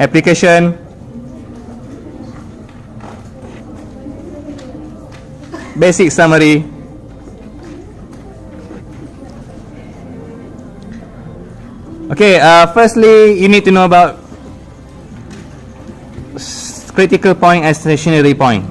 application. Basic summary. Okay, firstly, you need to know about critical point and stationary point.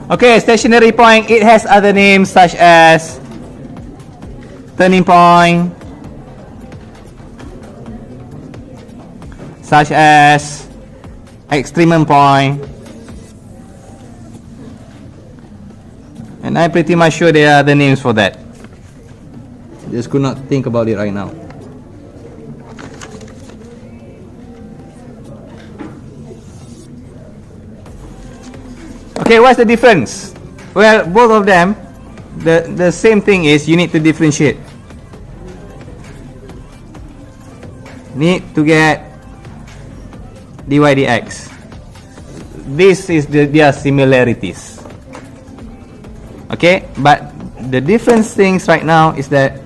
Okay, stationary point, it has other names such as turning point, such as extremum point, and I'm pretty much sure there are other names for that. Just could not think about it right now. Okay, what's the difference? Well, both of them, the same thing is you need to differentiate. Need to get dy dx. This is their similarities. Okay, but the different things right now is that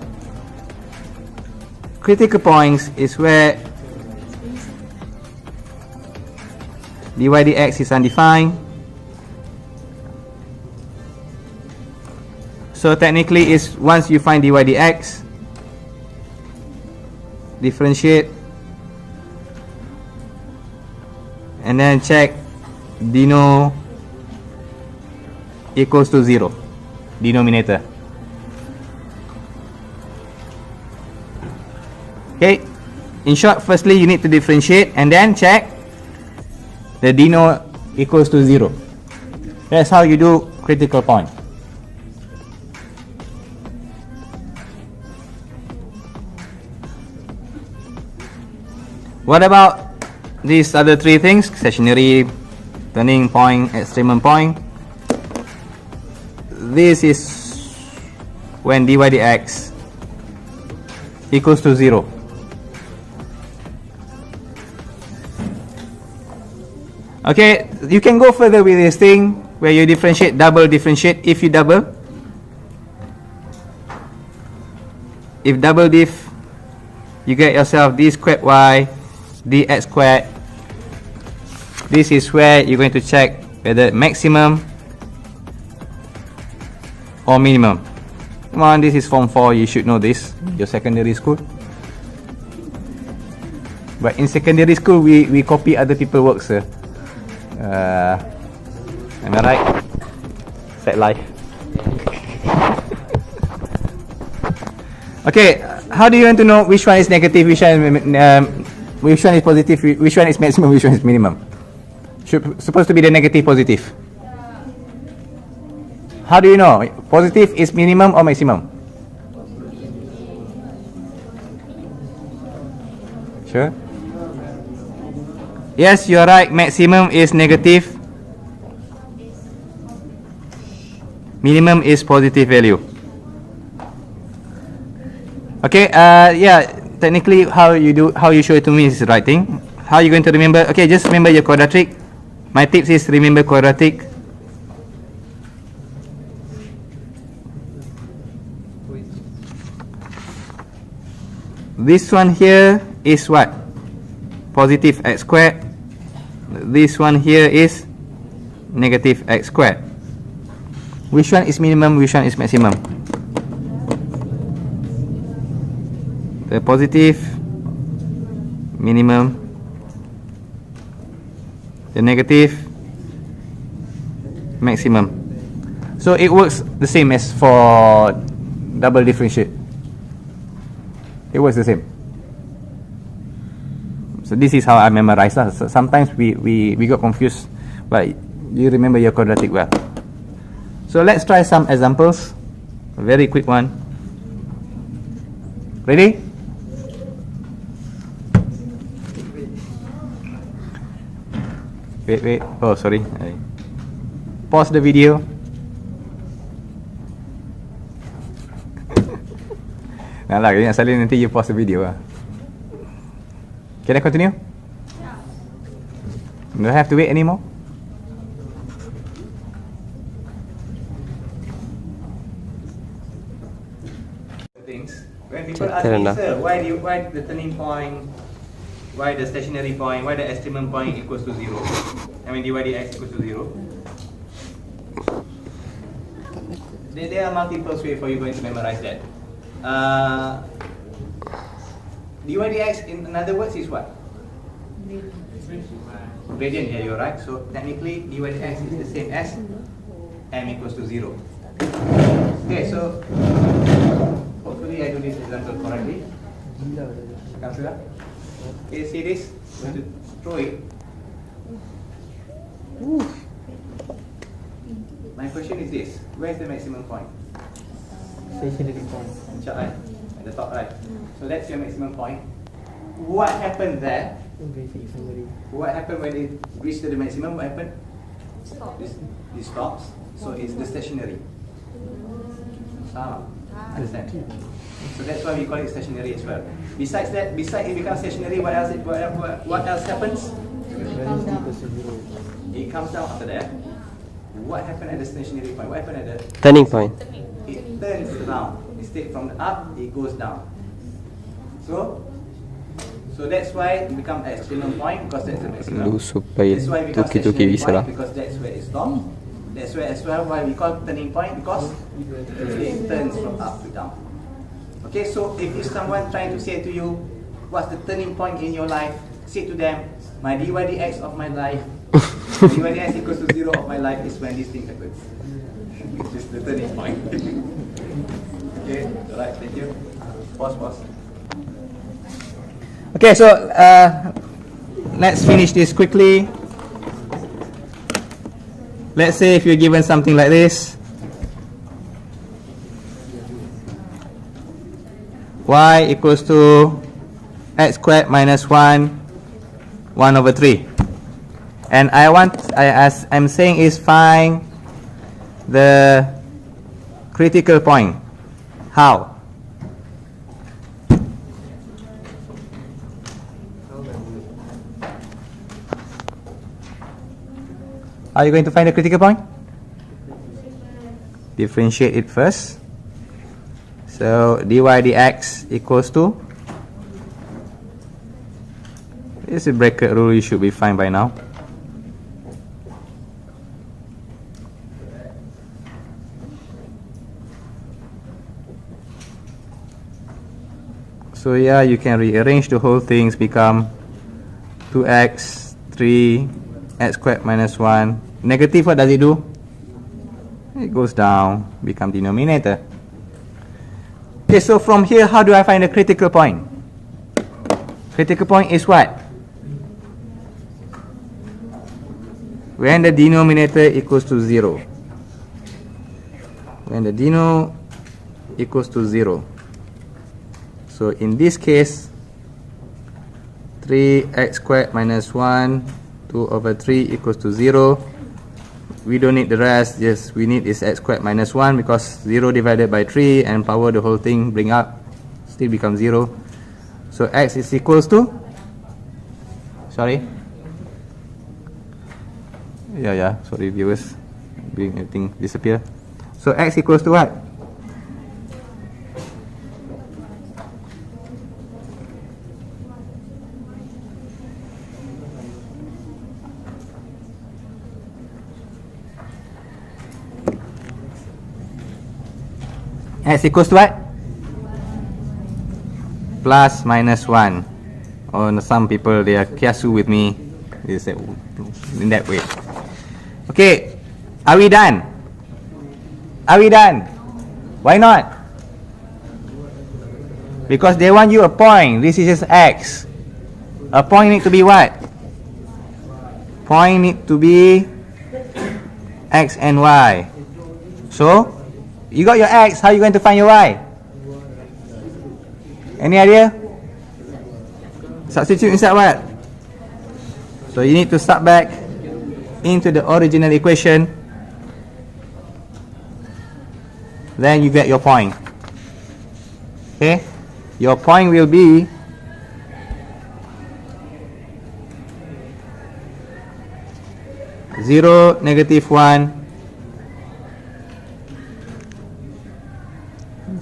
critical points is where dy dx is undefined. So technically is once you find dy dx, differentiate, and then check deno equals to 0, denominator. Okay, in short, firstly you need to differentiate and then check the deno equals to 0. That's how you do critical point. What about these other three things? Stationary, turning point, extremum point. This is when dy dx equals to 0. Okay, you can go further with this thing where you differentiate, double differentiate. If you double, if double diff, you get yourself d squared y dx squared. This is where you're going to check whether maximum or minimum. Come on, this is form 4, you should know this, your secondary school. But in secondary school, we copy other people's work, sir. Am I right? Set life. Okay, how do you want to know which one is negative, which one is positive, which one is maximum, which one is minimum? Supposed to be the negative, positive. How do you know? Positive is minimum or maximum? Sure? Yes, you are right. Maximum is negative. Minimum is positive value. Okay, yeah, technically how you show it to me is the right thing. How are you going to remember? Okay, just remember your quadratic. My tips is remember quadratic. This one here is what? Positive x squared. This one here is negative x squared. Which one is minimum, which one is maximum? The positive, minimum. The negative, maximum. So it works the same as for double differentiate. It works the same. So this is how I memorize. So sometimes we got confused, but you remember your quadratic well. So let's try some examples. A very quick one. Ready? Wait. Oh, sorry. Pause the video. Nah lah, ingat salin nanti you pause the video lah. Can I continue? Do I have to wait anymore? Things. When people ask me, sir, why the turning point, why the stationary point, why the estimate point equals to 0? I mean dy dx equals to 0. There are multiple ways for you going to memorize that. Dy dx, in other words, is what? Gradient. Yeah, you're right. So technically, dy dx is the same as m equals to 0. Okay, so hopefully I do this example correctly. Come through. Okay, see this? I'm going to throw it. My question is this: where is the maximum point? Stationary point. Right? At the top, right? So that's your maximum point. What happened there? What happened when it reached the maximum? What happened? This stops. So it's the stationary. Understand? So that's why we call it stationary as well. Besides that, besides it becomes stationary, what else? What else happens? It comes down after that. What happened at the stationary point? What happened at the Turning point. It turns around. Instead from the up, it goes down. So that's why it becomes extreme point, because that's the maximum. That's why it becomes stationary point, because that's where it stops. That's where as well why we call turning point, because it turns from up to down. Okay, so if someone trying to say to you, what's the turning point in your life? Say to them, my dy dx of my life, dy dx equals to 0 of my life is when this thing happens. Which is the turning point. Okay, alright, thank you. Pause. Okay, so let's finish this quickly. Let's say if you're given something like this, y equals to x squared minus 1 over 3, and as I'm saying is find the critical point. How? Are you going to find the critical point? Differentiate it first. So dy dx equals to, this is a bracket rule, you should be fine by now. So yeah, you can rearrange the whole things, become 2x 3 x squared minus 1. Negative, what does it do? It goes down, become denominator. Okay, so from here, how do I find the critical point? Critical point is what? When the denominator equals to 0. When the deno equals to 0. So in this case, 3x squared minus 1, 2 over 3 equals to 0. We don't need the rest, just we need is x squared minus 1, because 0 divided by 3 and power the whole thing, bring up, still becomes 0. So x is equals to, sorry, sorry viewers, being everything disappear. So x equals to what? X equals to what? Plus minus 1. Or some people, they are kiasu with me. They say in that way. Okay, are we done? Are we done? Why not? Because they want you a point. This is just x. A point need to be what? Point need to be x and y. So you got your x, how are you going to find your y? Any idea? Substitute inside what? So you need to start back into the original equation. Then you get your point. Okay? your point will be (0, -1).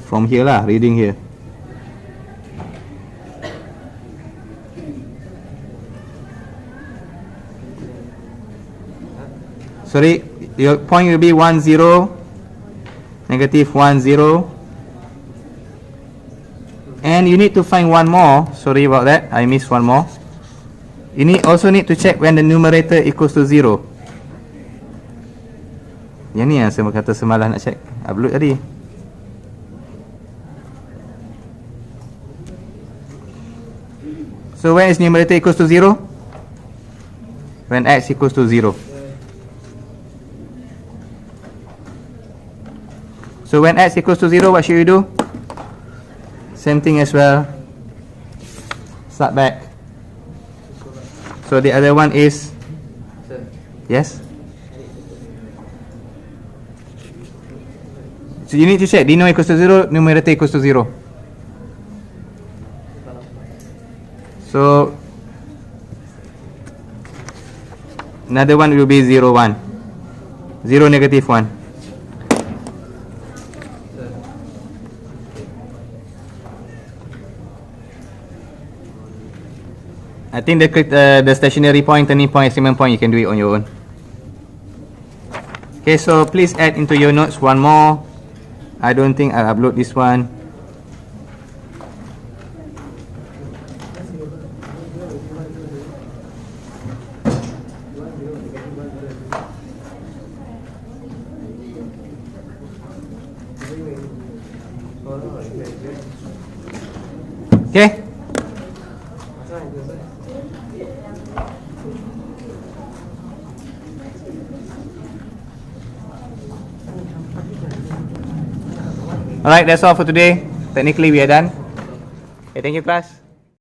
From here lah, reading here. Sorry, your point will be 1, 0, -1, 0. And you need to find one more. Sorry about that, I missed one more. You also need to check when the numerator equals to 0. Yang ni yang saya kata semalam nak check. Upload tadi. So when is numerator equals to 0? When x equals to 0. So when x equals to 0, what should you do? Same thing as well. Start back. So the other one is, yes? So you need to check denominator equals to 0, numerator equals to 0. So another one will be 0, 1. 0, -1. I think the stationary point, turning point, experiment point, you can do it on your own. Okay, so please add into your notes one more. I don't think I'll upload this one. Okay. Alright, that's all for today. Technically we are done. Okay, thank you class.